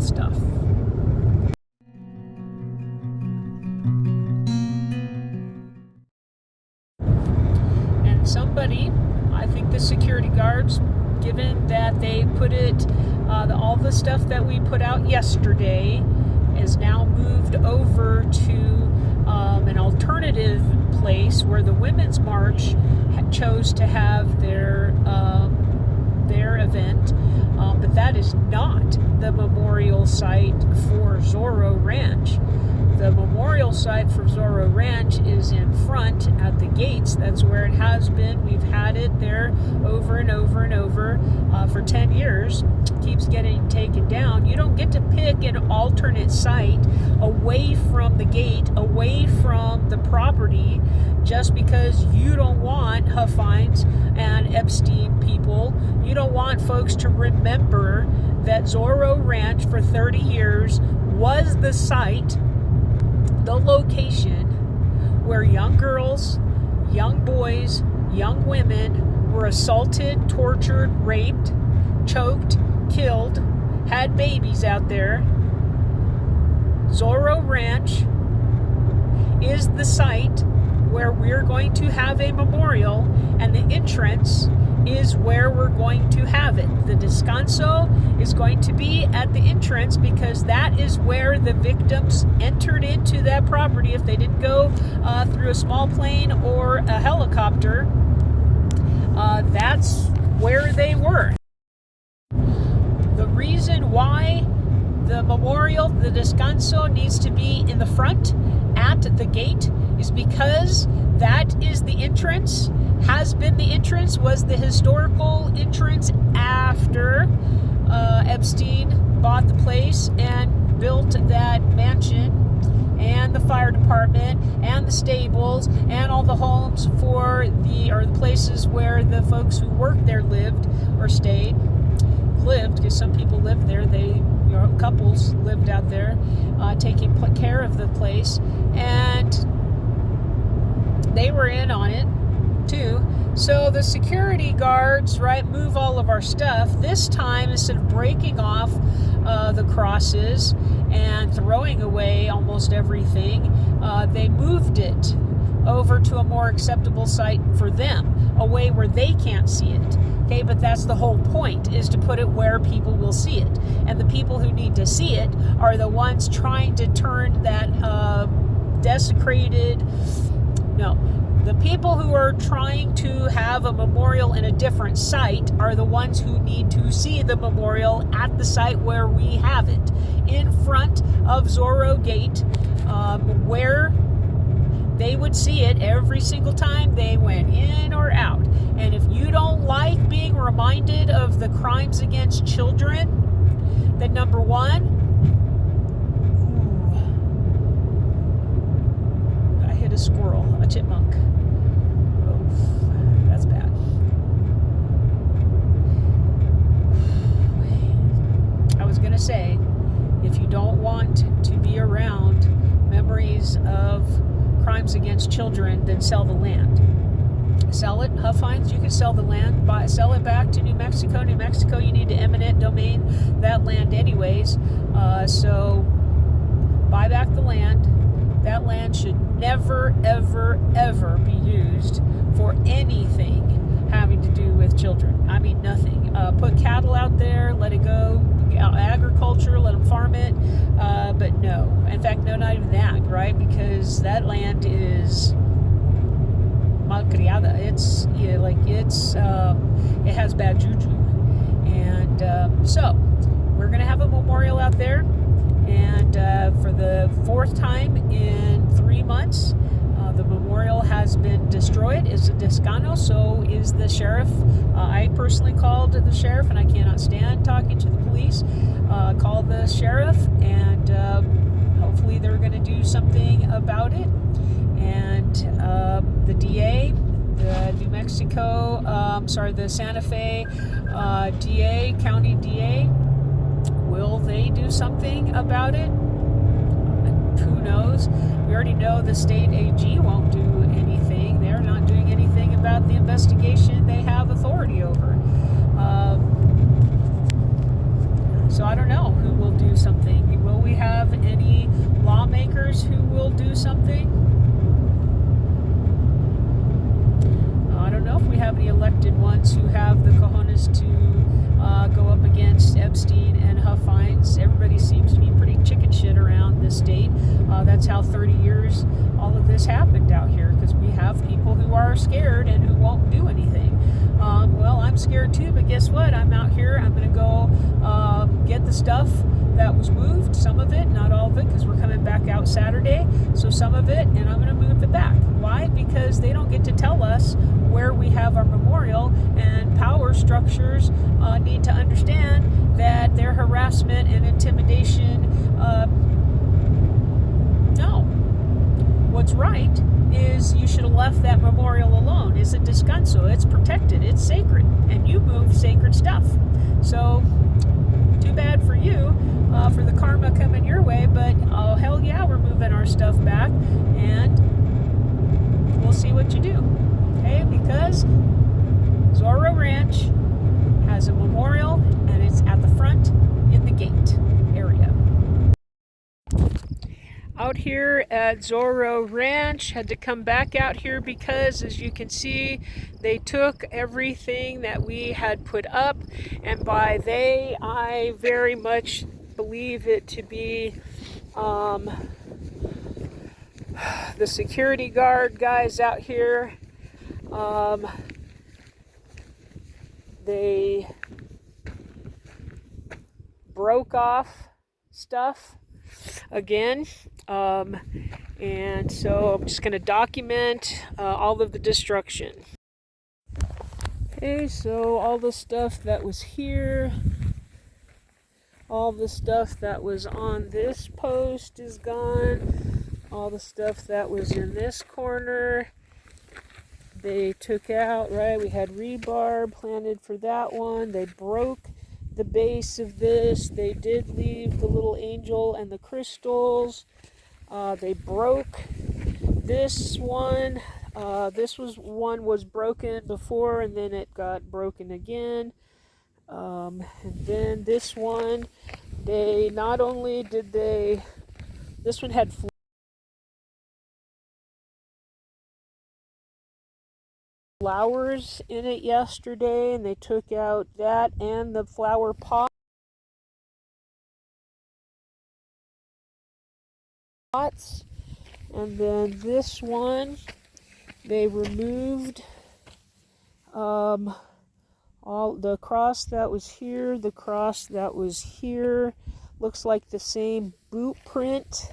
stuff. And somebody, I think the security guards, given that they put it, all the stuff that we put out yesterday is now moved over to an alternative place where the Women's March chose to have their event, but that is not the memorial site for Zorro Ranch. The memorial site for Zorro Ranch is in front at the gates. That's where it has been. We've had it there over and over and over for 10 years. Keeps getting taken down. You don't get to pick an alternate site away from the gate, away from the property, just because you don't want Huffines and Epstein people. You don't want folks to remember that Zorro Ranch for 30 years was the site, the location where young girls, young boys, young women were assaulted, tortured, raped, choked, killed, had babies out there. Zorro Ranch is the site where we're going to have a memorial, and the entrance is where we're going to have it. The Descanso is going to be at the entrance because that is where the victims entered into that property. If they didn't go through a small plane or a helicopter, that's where they were. The reason why the memorial, the Descanso, needs to be in the front at the gate is because that is the entrance, has been the entrance, was the historical entrance after Epstein bought the place and built that mansion and the fire department and the stables and all the homes for the places where the folks who worked there lived or lived, because some people lived there. Couples lived out there, taking care of the place, and they were in on it too. So the security guards, move all of our stuff. This time, instead of breaking off the crosses and throwing away almost everything, they moved it over to a more acceptable site for them, away where they can't see it. Okay, but that's the whole point, is to put it where people will see it. And the people who need to see it are the ones trying to turn that the people who are trying to have a memorial in a different site are the ones who need to see the memorial at the site where we have it, in front of Zorro Gate, where they would see it every single time they went in or out. And if you don't like being reminded of the crimes against children, then number one, I hit a squirrel, a chipmunk. Oh, that's bad. I was going to say, if you don't want to be around memories of crimes against children, then sell the land. Sell it. Huffines, you can sell the land, sell it back to New Mexico. New Mexico, you need to eminent domain that land anyways. So buy back the land. That land should never, ever, ever be used for anything having to do with children. I mean, nothing. Put cattle out there, let it go. Agriculture, let them farm it. But no. In fact, no, not even that, right? Because that land is malcriada. It has bad juju. And so we're going to have a memorial out there. And for the fourth time in 3 months, the memorial has been destroyed. It's a Descanso, so is the sheriff. I personally called the sheriff, and I cannot stand talking to the police. Called the sheriff, and hopefully they're going to do something about it. And the DA, the New Mexico, the Santa Fe DA, county DA, will they do something about it? Who knows? We already know the state AG won't do anything. They're not doing anything about the investigation they have authority over. So I don't know who will do something that's how 30 years all of this happened out here, because we have people who are scared and who won't do anything. Well, I'm scared too, but guess what? I'm out here. I'm going to go get the stuff that was moved, some of it, not all of it, because we're coming back out Saturday. So some of it, and I'm going to move it back. Why? Because they don't get to tell us where we have our memorial, and power structures need to understand that their harassment and intimidation, no. What's right is you should have left that memorial alone. It's a descanso. It's protected. It's sacred. And you move sacred stuff. So, too bad for you, for the karma coming your way, but oh, hell yeah, we're moving our stuff back, and we'll see what you do. Okay? Because Zorro Ranch has a memorial, and it's at the front in the gate area. Out here at Zorro Ranch, had to come back out here because, as you can see, they took everything that we had put up, and by they, I very much believe it to be the security guard guys out here. They broke off stuff again, and so I'm just going to document all of the destruction. Okay, so all the stuff that was here, all the stuff that was on this post is gone, all the stuff that was in this corner they took out, right? We had rebar planted for that one. They broke the base of this. They did leave the little angel and the crystals. They broke this one. This one was broken before, and then it got broken again. And then this one, they not only did they, this one had flowers in it yesterday, and they took out that and the flower pots. And then this one, they removed all the cross that was here, the cross that was here. Looks like the same boot print.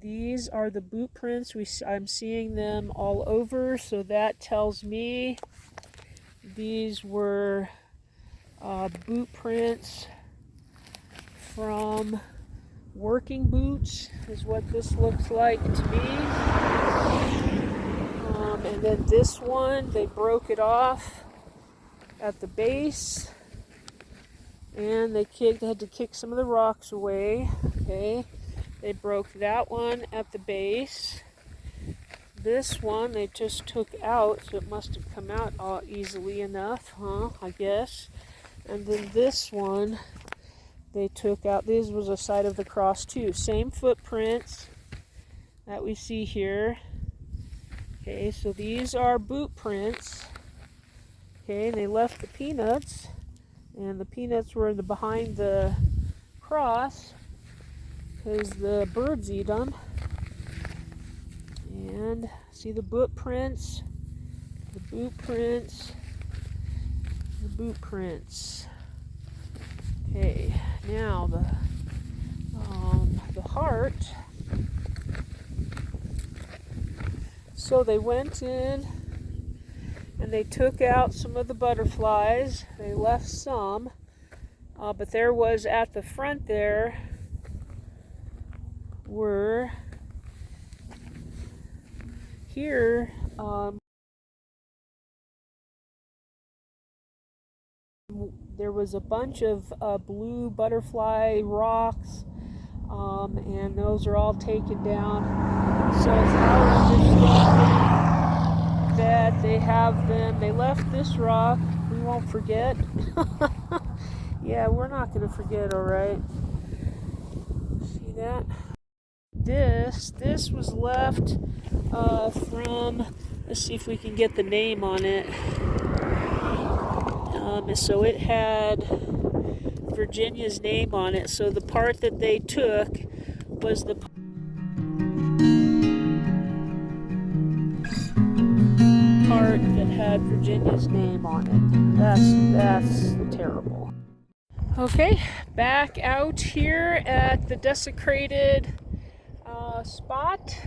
These are the boot prints. I'm seeing them all over, so that tells me these were boot prints from working boots, is what this looks like to me. And then this one, they broke it off at the base, and they had to kick some of the rocks away. Okay. They broke that one at the base. This one they just took out, so it must have come out easily enough, I guess. And then this one they took out. This was a side of the cross too. Same footprints that we see here. Okay, so these are boot prints. Okay, and they left the peanuts, and the peanuts were behind the cross, because the birds eat them. And see the boot prints, the boot prints, the boot prints. Okay, now the heart. So they went in and they took out some of the butterflies. They left some, but there was at the front there were here there was a bunch of blue butterfly rocks, and those are all taken down. So it's our understanding that they have them. They left this rock. We won't forget. Yeah, we're not going to forget, all right. See that? This was left from, let's see if we can get the name on it. So it had Virginia's name on it. So the part that they took was the part that had Virginia's name on it. That's terrible. Okay, back out here at the desecrated spot,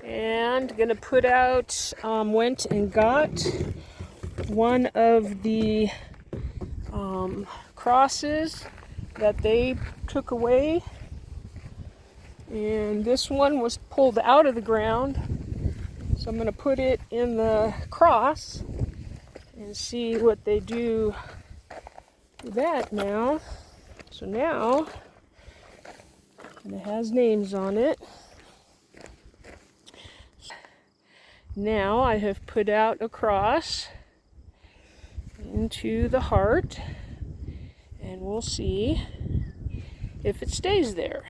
and gonna put out, went and got one of the crosses that they took away, and this one was pulled out of the ground, so I'm gonna put it in the cross and see what they do with that now. So now, and it has names on it. Now I have put out a cross into the heart, and we'll see if it stays there.